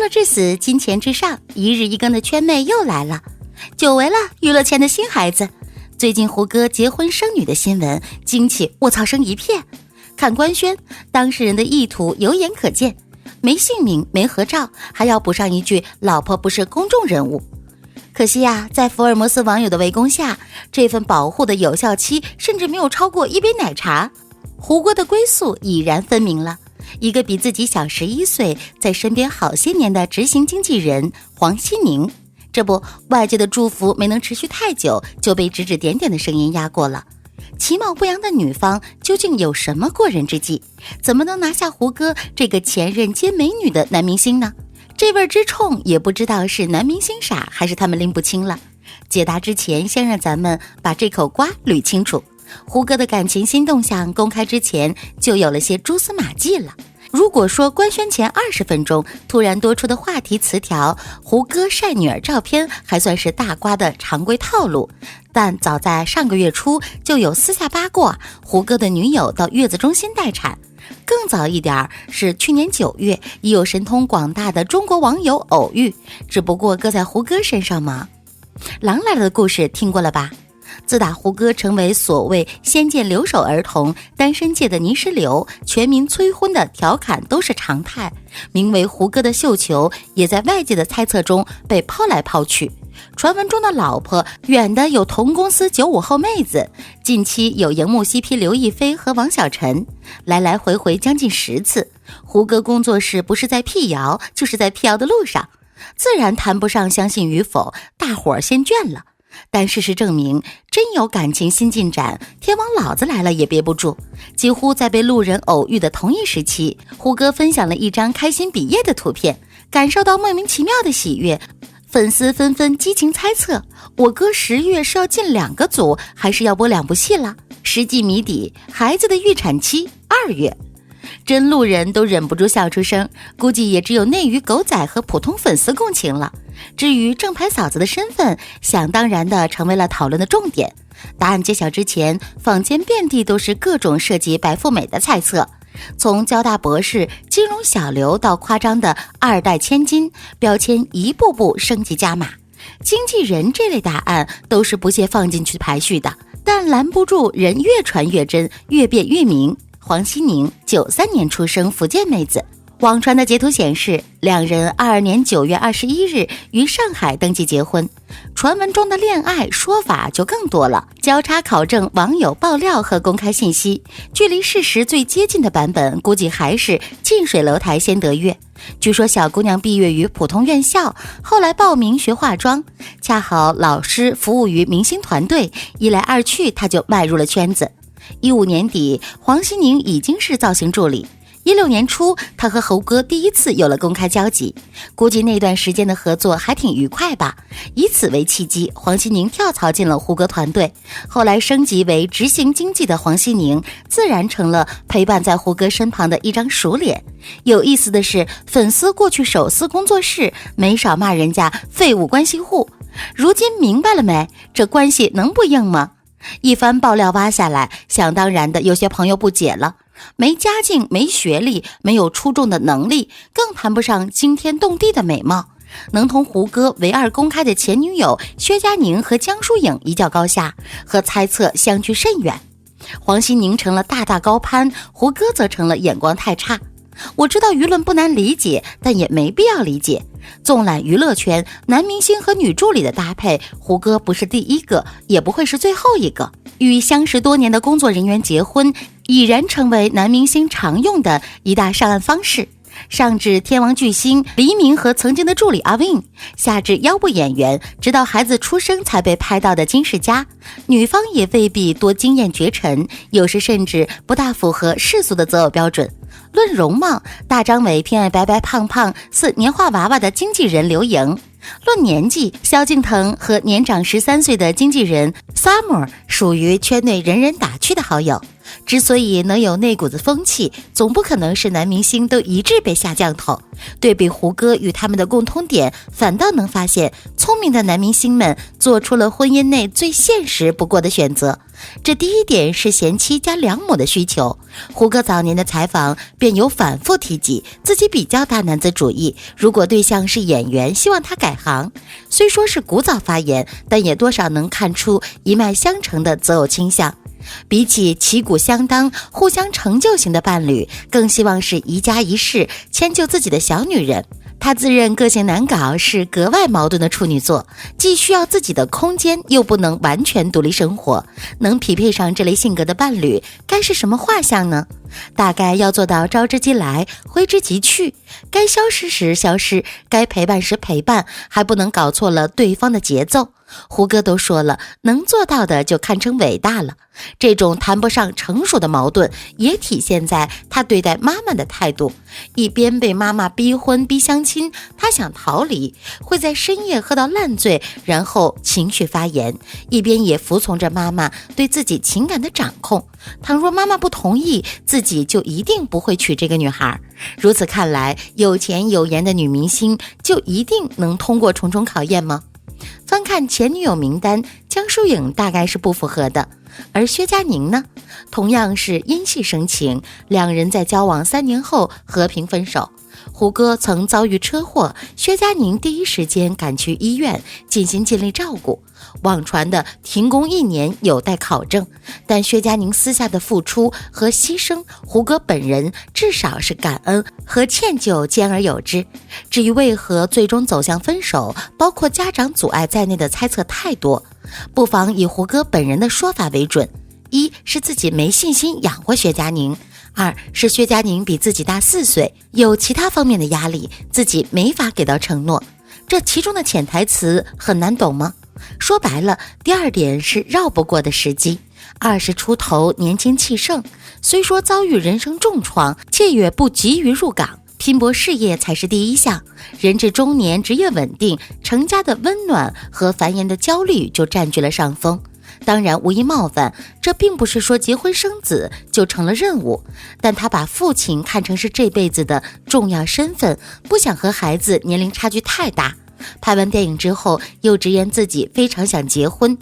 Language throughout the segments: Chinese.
至死，金钱至上，一日一更的圈妹又来了，久违了娱乐圈的新孩子。最近胡歌结婚生女的新闻惊起卧槽声一片，看官宣，当事人的意图有眼可见，没姓名没合照，还要补上一句老婆不是公众人物。可惜啊，在福尔摩斯网友的围攻下，这份保护的有效期甚至没有超过一杯奶茶。胡歌的归宿已然分明了，一个比自己小11岁，在身边好些年的执行经纪人黄熙宁。这不，外界的祝福没能持续太久，就被指指点点的声音压过了。其貌不扬的女方究竟有什么过人之计？怎么能拿下胡歌这个前任兼美女的男明星呢？这味之冲也不知道是男明星傻还是他们拎不清了。解答之前，先让咱们把这口瓜捋清楚。胡歌的感情新动向公开之前就有了些蛛丝马迹了。如果说官宣前20分钟突然多出的话题词条，胡歌晒女儿照片还算是大瓜的常规套路，但早在上个月初就有私下八卦胡歌的女友到月子中心待产。更早一点是去年9月，已有神通广大的中国网友偶遇，只不过搁在胡歌身上嘛。狼来了的故事听过了吧？自打胡歌成为所谓仙剑留守儿童，单身界的泥石流，全民催婚的调侃都是常态，名为胡歌的绣球也在外界的猜测中被抛来抛去。传闻中的老婆远的有同公司95后妹子，近期有荧幕 CP 刘亦菲和王小晨，来来回回将近10次。胡歌工作室不是在辟谣，就是在辟谣的路上，自然谈不上相信与否，大伙儿先倦了。但事实证明，真有感情新进展，天王老子来了也憋不住。几乎在被路人偶遇的同一时期，胡歌分享了一张开心毕业的图片，感受到莫名其妙的喜悦，粉丝纷纷激情猜测，我哥10月是要进2个组，还是要播2部戏了？实际谜底，孩子的预产期2月。真路人都忍不住笑出声，估计也只有内娱狗仔和普通粉丝共情了。至于正牌嫂子的身份，想当然的成为了讨论的重点。答案揭晓之前，坊间遍地都是各种涉及白富美的猜测，从交大博士、金融小刘到夸张的2代千金，标签一步步升级加码。经纪人这类答案都是不屑放进去排序的，但拦不住人越传越真，越辩越明。黄熙宁93年出生，福建妹子。网传的截图显示，两人22年9月21日于上海登记结婚。传闻中的恋爱说法就更多了，交叉考证网友爆料和公开信息，距离事实最接近的版本估计还是近水楼台先得月。据说小姑娘毕业于普通院校，后来报名学化妆，恰好老师服务于明星团队，一来二去她就迈入了圈子。15年底，黄熙宁已经是造型助理。16年初，他和胡歌第一次有了公开交集，估计那段时间的合作还挺愉快吧。以此为契机，黄熙宁跳槽进了胡歌团队，后来升级为执行经纪的黄熙宁，自然成了陪伴在胡歌身旁的一张熟脸。有意思的是，粉丝过去手撕工作室，没少骂人家废物关系户。如今明白了没？这关系能不硬吗？一番爆料挖下来，想当然的有些朋友不解了。没家境，没学历，没有出众的能力，更谈不上惊天动地的美貌。能同胡歌唯二公开的前女友薛佳凝和江疏影一较高下，和猜测相距甚远。黄熙宁成了大大高攀，胡歌则成了眼光太差。我知道舆论不难理解，但也没必要理解。纵览娱乐圈，男明星和女助理的搭配，胡歌不是第一个，也不会是最后一个。与相识多年的工作人员结婚，已然成为男明星常用的一大上岸方式。上至天王巨星黎明和曾经的助理阿 Win， 下至腰部演员，直到孩子出生才被拍到的金世佳，女方也未必多惊艳绝尘，有时甚至不大符合世俗的择偶标准。论容貌，大张伟偏爱白白胖胖似年画娃娃的经纪人刘莹；论年纪，萧敬腾和年长13岁的经纪人 Summer 属于圈内人人打趣的好友。之所以能有那股子风气，总不可能是男明星都一致被下降头。对比胡歌与他们的共通点，反倒能发现聪明的男明星们做出了婚姻内最现实不过的选择。这第一点是贤妻加良母的需求。胡歌早年的采访便有反复提及自己比较大男子主义，如果对象是演员，希望他改行。虽说是古早发言，但也多少能看出一脉相承的择偶倾向。比起旗鼓相当、互相成就型的伴侣，更希望是一家一室迁就自己的小女人。他自认个性难搞，是格外矛盾的处女座，既需要自己的空间，又不能完全独立生活。能匹配上这类性格的伴侣，该是什么画像呢？大概要做到招之即来，挥之即去，该消失时消失，该陪伴时陪伴，还不能搞错了对方的节奏。胡歌都说了，能做到的就堪称伟大了。这种谈不上成熟的矛盾，也体现在他对待妈妈的态度。一边被妈妈逼婚逼相亲，他想逃离，会在深夜喝到烂醉，然后情绪发言；一边也服从着妈妈对自己情感的掌控。倘若妈妈不同意，自己就一定不会娶这个女孩。如此看来，有钱有颜的女明星就一定能通过重重考验吗？翻看前女友名单，江疏影大概是不符合的。而薛佳凝呢，同样是因戏生情，两人在交往3年后和平分手。胡歌曾遭遇车祸，薛佳凝第一时间赶去医院进行尽力照顾。网传的停工1年有待考证，但薛佳凝私下的付出和牺牲，胡歌本人至少是感恩和歉疚兼而有之。至于为何最终走向分手，包括家长阻碍在内的猜测太多，不妨以胡歌本人的说法为准。一是自己没信心养活薛佳凝，二是薛佳凝比自己大4岁，有其他方面的压力，自己没法给到承诺。这其中的潜台词很难懂吗？说白了，第二点是绕不过的时机。20出头，年轻气盛，虽说遭遇人生重创，却也不急于入岗，拼搏事业才是第一项。人至中年，职业稳定，成家的温暖和繁衍的焦虑就占据了上风。当然无意冒犯，这并不是说结婚生子就成了任务，但他把父亲看成是这辈子的重要身份，不想和孩子年龄差距太大。拍完电影之后，又直言自己非常想结婚，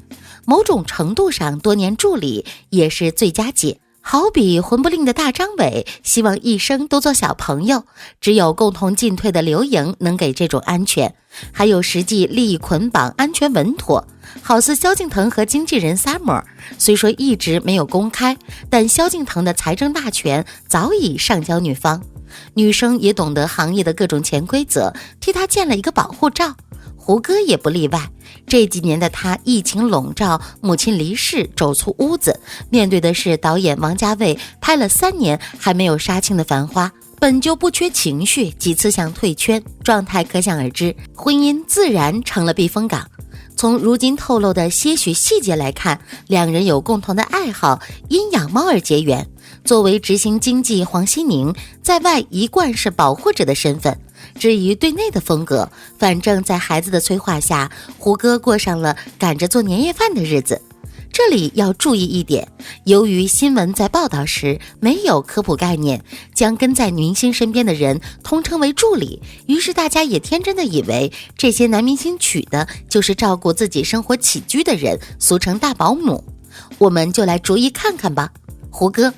某种程度上多年助理也是最佳解。好比魂不吝的大张伟希望一生都做小朋友，只有共同进退的刘莹能给这种安全，还有实际利益捆绑，安全稳妥。好似萧敬腾和经纪人 Summer， 虽说一直没有公开，但萧敬腾的财政大权早已上交女方，女生也懂得行业的各种潜规则，替他建了一个保护罩。胡歌也不例外，这几年的他疫情笼罩，母亲离世，走出屋子，面对的是导演王家卫拍了3年还没有杀青的繁花，本就不缺情绪，几次想退圈，状态可想而知，婚姻自然成了避风港。从如今透露的些许细节来看，两人有共同的爱好，因养猫而结缘。作为执行经纪黄熙宁，在外一贯是保护者的身份。至于对内的风格，反正在孩子的催化下，胡歌过上了赶着做年夜饭的日子。这里要注意一点，由于新闻在报道时没有科普概念，将跟在明星身边的人通称为助理，于是大家也天真的以为这些男明星娶的就是照顾自己生活起居的人，俗称大保姆。我们就来逐一看看吧。胡歌，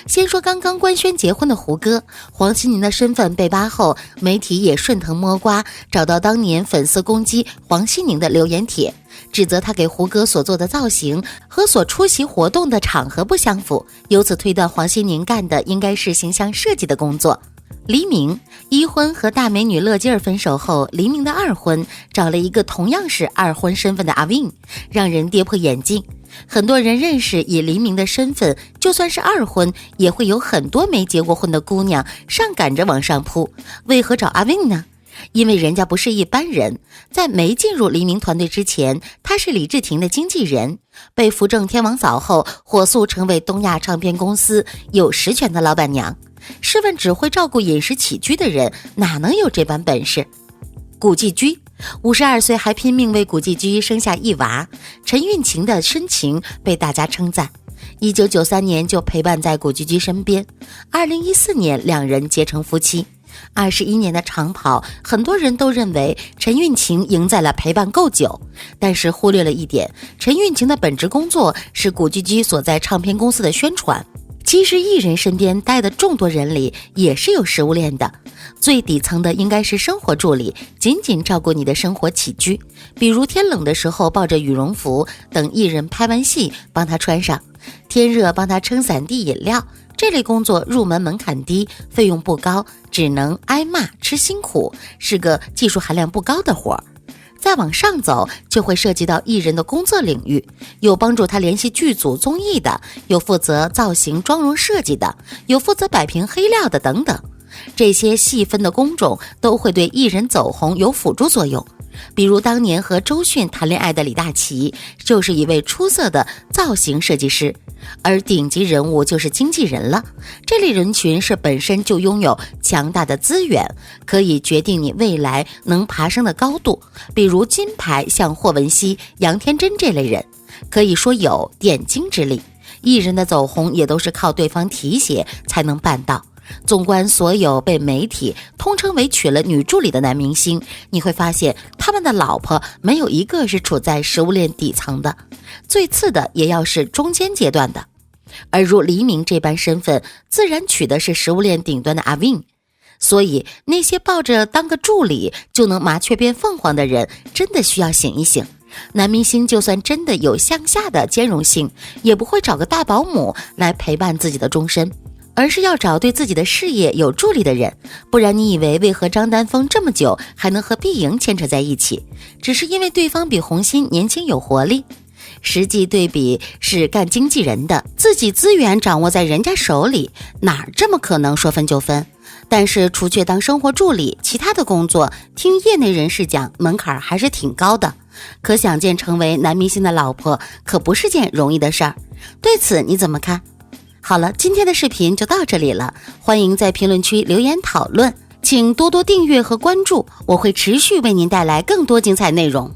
先说刚刚官宣结婚的胡歌，黄熙宁的身份被扒后，媒体也顺藤摸瓜，找到当年粉丝攻击黄熙宁的留言帖，指责他给胡歌所做的造型和所出席活动的场合不相符，由此推断黄熙宁干的应该是形象设计的工作。黎明一婚和大美女乐基儿分手后，黎明的二婚找了一个同样是二婚身份的阿 Win， 让人跌破眼镜。很多人认识以黎明的身份，就算是二婚，也会有很多没结过婚的姑娘上赶着往上扑，为何找阿 Win 呢？因为人家不是一般人，在没进入黎明团队之前，他是李治廷的经纪人，被扶正天王嫂后，火速成为东亚唱片公司有实权的老板娘。试问只会照顾饮食起居的人，哪能有这般本事？古巨基52岁还拼命为古巨基生下一娃，陈韵晴的深情被大家称赞。1993年就陪伴在古巨基身边，2014年两人结成夫妻。21年的长跑，很多人都认为陈韵晴赢在了陪伴够久，但是忽略了一点，陈韵晴的本职工作是古巨基所在唱片公司的宣传。其实艺人身边待的众多人里也是有食物链的，最底层的应该是生活助理，紧紧照顾你的生活起居，比如天冷的时候抱着羽绒服等艺人拍完戏帮他穿上，天热帮他撑伞递饮料。这类工作入门门槛低，费用不高，只能挨骂吃辛苦，是个技术含量不高的活儿。再往上走，就会涉及到艺人的工作领域，有帮助他联系剧组综艺的，有负责造型妆容设计的，有负责摆平黑料的等等。这些细分的工种都会对艺人走红有辅助作用。比如当年和周迅谈恋爱的李大齐，就是一位出色的造型设计师，而顶级人物就是经纪人了。这类人群是本身就拥有强大的资源，可以决定你未来能爬升的高度。比如金牌像霍汶希、杨天真这类人，可以说有点睛之力。艺人的走红也都是靠对方提携才能办到。纵观所有被媒体通称为娶了女助理的男明星，你会发现他们的老婆没有一个是处在食物链底层的，最次的也要是中间阶段的。而如黎明这般身份，自然娶的是食物链顶端的阿 Win。所以那些抱着当个助理就能麻雀变凤凰的人，真的需要醒一醒。男明星就算真的有向下的兼容性，也不会找个大保姆来陪伴自己的终身，而是要找对自己的事业有助力的人。不然你以为为何张丹峰这么久还能和碧莹牵扯在一起，只是因为对方比洪鑫年轻有活力？实际对比是干经纪人的，自己资源掌握在人家手里，哪这么可能说分就分？但是除却当生活助理，其他的工作听业内人士讲，门槛还是挺高的。可想见成为男明星的老婆可不是件容易的事儿。对此你怎么看？好了，今天的视频就到这里了，欢迎在评论区留言讨论，请多多订阅和关注，我会持续为您带来更多精彩内容。